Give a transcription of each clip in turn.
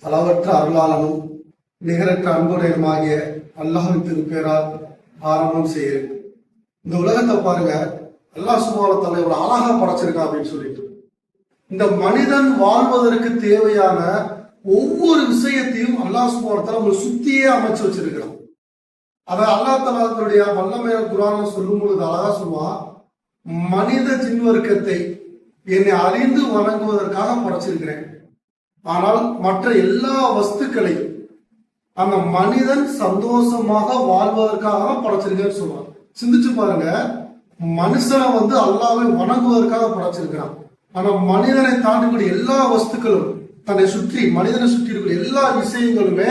அளவற்ற அருளாளனும் நிகரற்ற அன்புடையனுமாகிய அல்லாஹ்வின் திருப்பேரால் ஆரம்பம் செய்கிறேன். இந்த உலகத்தை பாருங்க, அல்லாஹ் சுப்ஹானஹு வ தஆலா இவ்வளவு அழகா படைச்சிருக்கான் அப்படின்னு சொல்லிட்டு, இந்த மனிதன் வாழ்வதற்கு தேவையான ஒவ்வொரு விஷயத்தையும் அல்லாஹ் சுப்ஹானஹு வ தஆலா ஒரு சுத்தியே அமைச்சு வச்சிருக்கிறான். அதை அல்லாஹ் தஆலாவுடைய வல்லமையான குர்ஆன்ல சொல்லும் பொழுது அழகா சொல்லுவான், மனித ஜின் வர்க்கத்தை என்னை அறிந்து வணங்குவதற்காக படைச்சிருக்கிறேன். ஆனால் மற்ற எல்லா வஸ்துக்களையும் அந்த மனிதன் சந்தோஷமாக வாழ்வதற்காக படைச்சிருக்கேன்னு சொல்லுவான். சிந்திச்சு பாருங்க, மனுஷனை அல்லாஹ்வை வணங்குவதற்காக படைச்சிருக்கிறான். ஆனா மனிதனை தாண்டிக்கூடிய எல்லா வஸ்துக்களும் தன்னை சுற்றி மனிதனை சுற்றி இருக்கிற எல்லா விஷயங்களுமே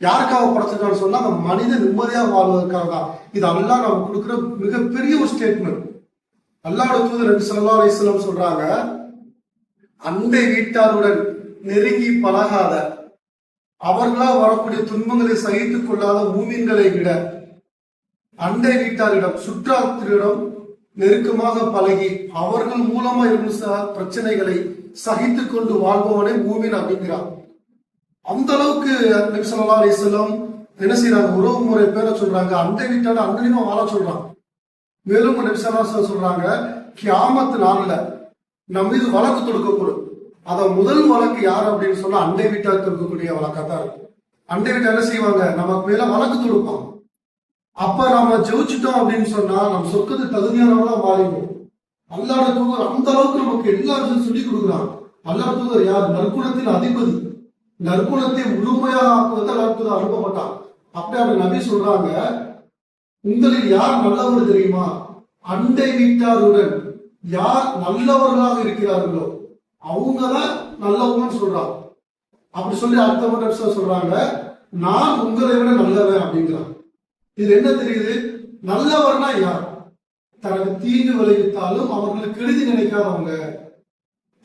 யாருக்காக படைச்சிருக்கான்னு சொன்னா அந்த மனிதன் நிம்மதியாக வாழ்வதற்காக தான். இது அல்லாஹ் நம்ம கொடுக்குற மிகப்பெரிய ஒரு ஸ்டேட்மெண்ட். அல்லாஹ்வுடைய தூதர் நபி ஸல்லல்லாஹு அலைஹி வஸல்லம் சொல்றாங்க, அண்டை வீட்டாருடன் நெருங்கி பழகாத, அவர்களால் வரக்கூடிய துன்பங்களை சகித்துக் கொள்ளாத மூமின்களை விட அண்டை வீட்டாரிடம் சுற்றாத்திரிடம் நெருக்கமாக பழகி அவர்கள் மூலமா இருக்கும் பிரச்சனைகளை சகித்துக் கொண்டு வாழ்பவனே மூமின் அப்படிங்கிறார். அந்த அளவுக்கு நபி ஸல்லல்லாஹு அலைஹி வஸல்லம் என்ன செய்யறாங்க, உறவு முறை பேர சொல்றாங்க, அண்டை வீட்டார அங்கனையும் வாழ சொல்றாங்க. மேலும் நபி ஸல்லல்லாஹு அலைஹி வஸல்லம் சொல்றாங்க, கியாமத் நாள்ல நம்ம மீது வழக்கு தொடுக்கப்படும். அத முதல் வழக்கு யார் அப்படின்னு சொன்னா அண்டை வீட்டாருக்கு இருக்கக்கூடிய வழக்காத்தான் இருக்கும். அண்டை வீட்டார் என்ன செய்வாங்க, நமக்கு மேல வழக்கு தொடுப்பாங்க. அப்ப நம்ம ஜெயிச்சுட்டோம் அப்படின்னு சொன்னா நம்ம சொர்க்கத்துக்கு தகுதியானவங்களா மாறிடுவோம். அல்லாஹ்வுடைய தூதர் அந்த அளவுக்கு நமக்கு எல்லா விஷயம் சொல்லி கொடுக்குறாங்க. அல்லாஹ்வுடைய தூதர் யார், நற்குணத்தின் அதிபதி. நற்குணத்தை முழுமையாக ஆக்குவது அல்லாஹ்வுடைய தூதர் அனுப்பப்பட்டான். அப்படி அப்படி நபி சொல்றாங்க, உங்களில் யார் நல்லவர் தெரியுமா, அண்டை வீட்டாருடன் யார் நல்லவர்களாக இருக்கிறார்களோ அவங்கதான் நல்லவங்கன்னு சொல்றாங்க. அப்படி சொல்லி அடுத்த சொல்றாங்க, நான் உங்களை விட நல்லவன் அப்படிங்கிறான். இது என்ன தெரியுது, நல்லவர்னா யார், தனக்கு தீங்கு விளைவித்தாலும் அவர்களுக்கு கெடுதி நினைக்காதவங்க,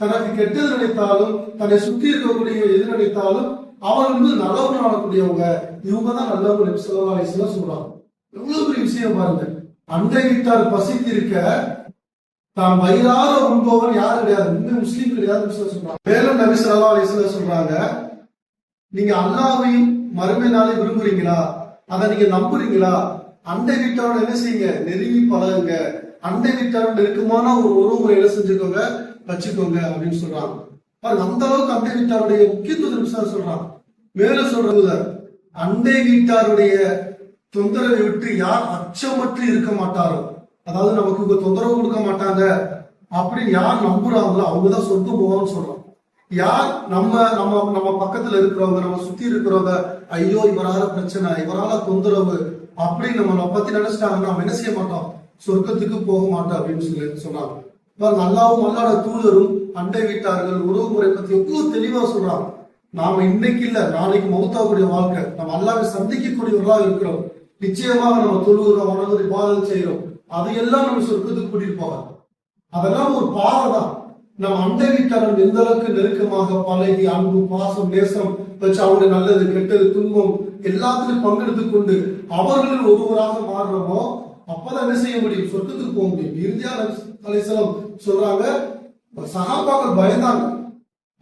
தனக்கு கெட்டது நினைத்தாலும் தன்னை சுற்றி இருக்கக்கூடிய எது நினைத்தாலும் அவர்கள் நல்லவர்கள் ஆடக்கூடியவங்க, இவங்க தான் நல்லவங்க நபி ஸல்லல்லாஹு அலைஹி வஸல்லம் சொல்றாங்க. எவ்வளவு பெரிய விஷயம் பாருங்க. அண்டை வீட்டார் பசித்து இருக்க தான் வயிறார உண்பவன் யாரும் கிடையாது, இன்னும் முஸ்லீம் கிடையாது சொல்றாங்க. மேலும் நபி ஸல்லல்லாஹு அலைஹி வஸல்லம் சொல்றாங்க, நீங்க அல்லாஹ்வையும் மறுமை நாளை விரும்புறீங்களா, அதை நீங்க நம்புறீங்களா, அண்டை வீட்டாரோட என்ன செய்யுங்க, நெருங்கி பழகுங்க, அண்டை வீட்டாரோட நெருக்கமான ஒரு உறவுமுறை என்ன செஞ்சுக்கோங்க, வச்சுக்கோங்க அப்படின்னு சொல்றாங்க. அந்த அளவுக்கு அண்டை வீட்டாருடைய முக்கியத்துவத்தை சொல்றாங்க. மேலும் சொல்றது, அண்டை வீட்டாருடைய தொந்தரவை விட்டு யார் அச்சமற்று இருக்க மாட்டாரோ, அதாவது நமக்கு தொந்தரவு கொடுக்க மாட்டாங்க அப்படின்னு யார் நம்புறாங்களோ அவங்கதான் சொந்த போவான்னு சொல்றோம். யார் நம்ம நம்ம நம்ம பக்கத்துல இருக்கிறவங்க, நம்ம சுத்தி இருக்கிறவங்க, ஐயோ இவரால பிரச்சனை, இவரால தொந்தரவு அப்படின்னு நம்ம பத்தி நினைச்சிட்டாங்கன்னா நம்ம என்ன செய்ய மாட்டோம், சொர்க்கத்துக்கு போக மாட்டோம் அப்படின்னு சொல்லி சொன்னாங்க. அல்லாஹ்வும் அல்லாஹ்வுடைய தூதரும் அண்டை வீட்டார்கள் உறவு முறை பத்தி எவ்வளவு தெளிவா சொல்றாங்க. நாம இன்னைக்கு இல்ல நாளைக்கு மௌத்தாக்கூடிய வாழ்க்கை, நம்ம அல்லாஹ்வை சந்திக்கக்கூடியவர்களாக இருக்கிறோம். நிச்சயமாக நம்ம தொழுகிறோம், வணங்குறோம், இபாதத் செய்யறோம், அதையெல்லாம் நம்ம சொர்க்கத்துக்கு கூட்டிட்டு போவாங்க. அதெல்லாம் ஒரு பாதை தான். நம்ம அண்டை வீட்டாளர்கள் எந்த அளவுக்கு நெருக்கமாக பழகி அன்பு பாசம் நேசம் வச்சு அவங்களுடைய நல்லது கெட்டது துன்பம் எல்லாத்திலும் பங்கெடுத்துக் கொண்டு அவர்களில் ஒருவராக மாறுறோமோ அப்பதான் என்ன செய்ய முடியும், சொர்க்கத்துக்கு போக முடியும். இறுதியா அலைஹிஸ்ஸலாம் சொல்றாங்க, சஹாபாக்கள் பயந்தாங்க,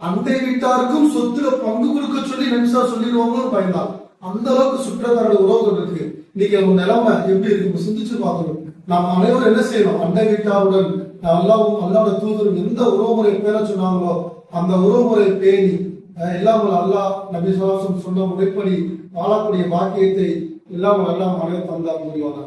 அண்டை வீட்டாருக்கும் சொத்துல பங்கு கொடுக்க சொல்லி நபிஸா சொல்லிடுவாங்களும் பயந்தாங்க. அந்த அளவுக்கு சுற்றத்தாரோட உறவுகள் இருக்கு. இன்னைக்கு நம்ம நிலைமை எப்படி இருக்கு சிந்திச்சு பார்க்கணும். நாம் அனைவரும் என்ன செய்யணும், அண்டை வீட்டாருடன் அல்லாஹ்வும் அல்லாஹ்வுடைய தூதரும் எந்த உறவுமுறை பேர சொன்னாங்களோ அந்த உறவுமுறை பேணி எல்லாம் அல்லாஹ் நபி ஸல்லல்லாஹு அலைஹி வஸல்லம் சொன்ன முறைப்படி வாழக்கூடிய பாக்கியத்தை எல்லாம் அல்லாஹ் அனைவரும் தந்தா முடிவாங்க.